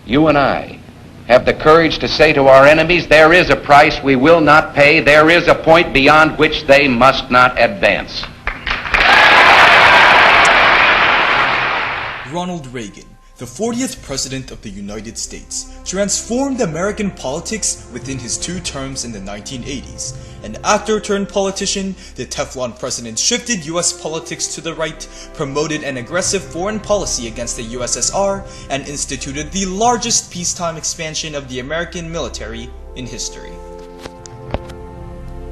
you and I, have the courage to say to our enemies, there is a price we will not pay, there is a point beyond which they must not advance. Ronald Reagan, the 40th President of the United States, transformed American politics within his 2 terms in the 1980s. An actor-turned-politician, the Teflon president shifted U.S. politics to the right, promoted an aggressive foreign policy against the USSR, and instituted the largest peacetime expansion of the American military in history.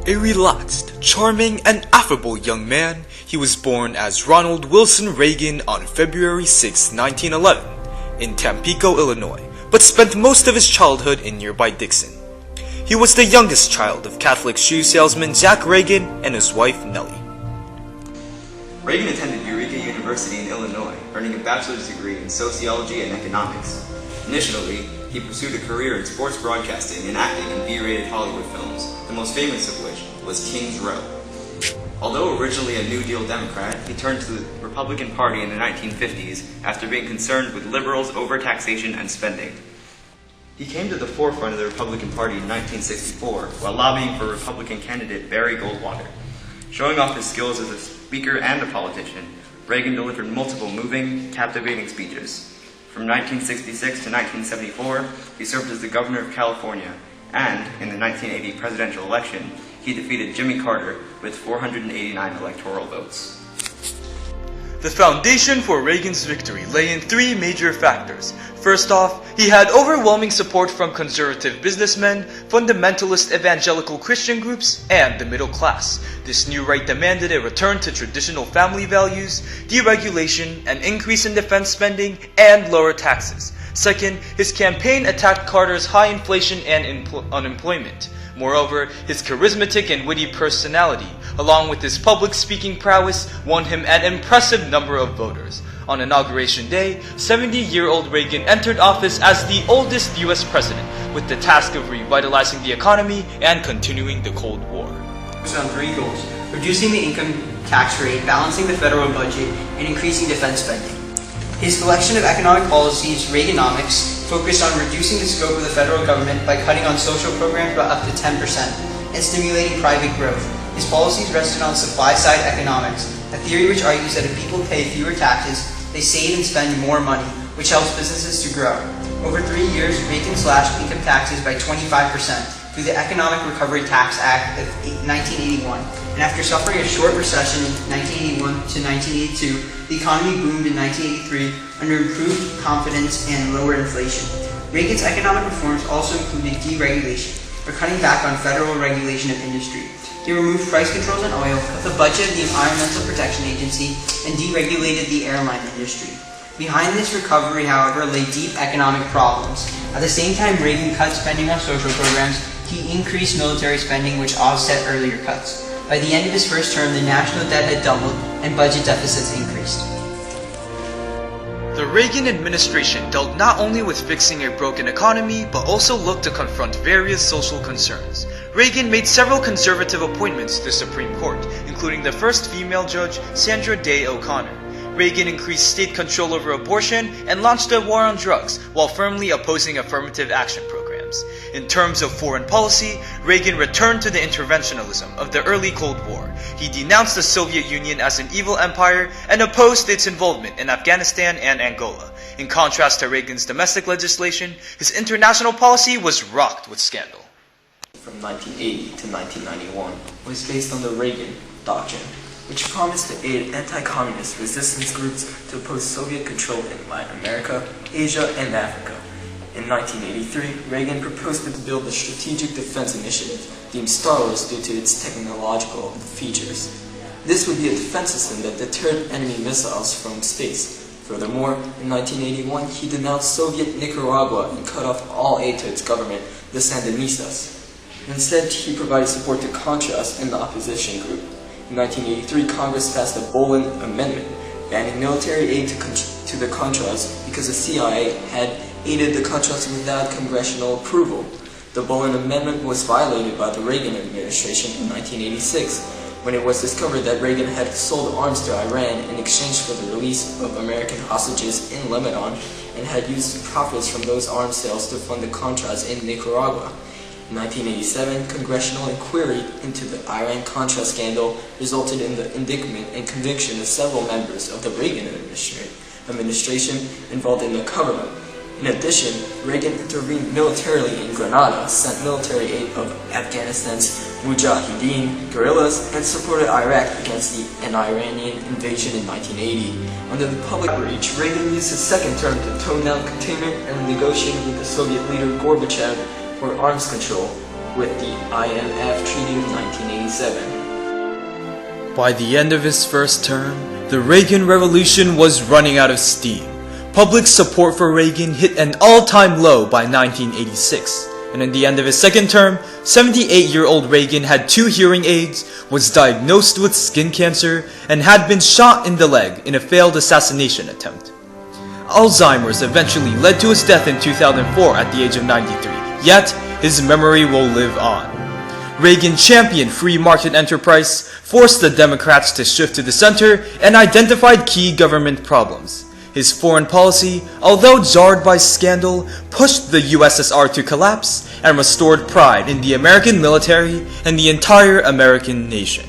A relaxed, charming, and affable young man, he was born as Ronald Wilson Reagan on February 6, 1911, in Tampico, Illinois, but spent most of his childhood in nearby Dixon. He was the youngest child of Catholic shoe salesman Zach Reagan and his wife Nellie. Reagan attended Eureka University in Illinois, earning a bachelor's degree in sociology and economics. Initially, he pursued a career in sports broadcasting and acting in B-rated Hollywood films, the most famous of which was King's Row. Although originally a New Deal Democrat, he turned to the Republican Party in the 1950s after being concerned with liberals' overtaxation and spending. He came to the forefront of the Republican Party in 1964 while lobbying for Republican candidate Barry Goldwater. Showing off his skills as a speaker and a politician, Reagan delivered multiple moving, captivating speeches. From 1966 to 1974, he served as the governor of California, and in the 1980 presidential election, he defeated Jimmy Carter with 489 electoral votes. The foundation for Reagan's victory lay in 3 major factors. First off, he had overwhelming support from conservative businessmen, fundamentalist evangelical Christian groups, and the middle class. This new right demanded a return to traditional family values, deregulation, an increase in defense spending, and lower taxes. Second, his campaign attacked Carter's high inflation and unemployment. Moreover, his charismatic and witty personality, along with his public speaking prowess, won him an impressive number of voters. On Inauguration Day, 70-year-old Reagan entered office as the oldest U.S. president, with the task of revitalizing the economy and continuing the Cold War. On 3 goals: reducing the income tax rate, balancing the federal budget, and increasing defense spending. His collection of economic policies, Reaganomics, focused on reducing the scope of the federal government by cutting on social programs by up to 10% and stimulating private growth. His policies rested on supply-side economics, a theory which argues that if people pay fewer taxes, they save and spend more money, which helps businesses to grow. Over 3 years, Reagan slashed income taxes by 25% through the Economic Recovery Tax Act of 1981, and after suffering a short recession in 1981 to 1982, the economy boomed in 1983 under improved confidence and lower inflation. Reagan's economic reforms also included deregulation, or cutting back on federal regulation of industry. He removed price controls on oil, cut the budget of the Environmental Protection Agency, and deregulated the airline industry. Behind this recovery, however, lay deep economic problems. At the same time Reagan cut spending on social programs, he increased military spending, which offset earlier cuts. By the end of his first term, the national debt had doubled and budget deficits increased. The Reagan administration dealt not only with fixing a broken economy, but also looked to confront various social concerns. Reagan made several conservative appointments to the Supreme Court, including the first female judge, Sandra Day O'Connor. Reagan increased state control over abortion and launched a war on drugs, while firmly opposing affirmative action programs. In terms of foreign policy, Reagan returned to the interventionism of the early Cold War. He denounced the Soviet Union as an evil empire and opposed its involvement in Afghanistan and Angola. In contrast to Reagan's domestic legislation, his international policy was rocked with scandal. From 1980 to 1991 was based on the Reagan Doctrine, which promised to aid anti-communist resistance groups to oppose Soviet control in Latin America, Asia, and Africa. In 1983, Reagan proposed to build the Strategic Defense Initiative, deemed Star Wars due to its technological features. This would be a defense system that deterred enemy missiles from space. Furthermore, in 1981, he denounced Soviet Nicaragua and cut off all aid to its government, the Sandinistas. Instead, he provided support to Contras and the opposition group. In 1983, Congress passed the Bolin Amendment, banning military aid to the Contras because the CIA had aided the Contras without congressional approval. The Bolin Amendment was violated by the Reagan administration in 1986, when it was discovered that Reagan had sold arms to Iran in exchange for the release of American hostages in Lebanon and had used profits from those arms sales to fund the Contras in Nicaragua. In 1987, congressional inquiry into the Iran-Contra scandal resulted in the indictment and conviction of several members of the Reagan administration involved in the cover-up. In addition, Reagan intervened militarily in Grenada, sent military aid of Afghanistan's Mujahideen guerrillas, and supported Iraq against an Iranian invasion in 1980. Under the public outreach, Reagan used his second term to tone down containment and negotiated with the Soviet leader Gorbachev for arms control with the INF Treaty of 1987. By the end of his first term, the Reagan Revolution was running out of steam. Public support for Reagan hit an all-time low by 1986, and at the end of his second term, 78-year-old Reagan had 2 hearing aids, was diagnosed with skin cancer, and had been shot in the leg in a failed assassination attempt. Alzheimer's eventually led to his death in 2004 at the age of 93, yet his memory will live on. Reagan championed free market enterprise, forced the Democrats to shift to the center, and identified key government problems. His foreign policy, although jarred by scandal, pushed the USSR to collapse and restored pride in the American military and the entire American nation.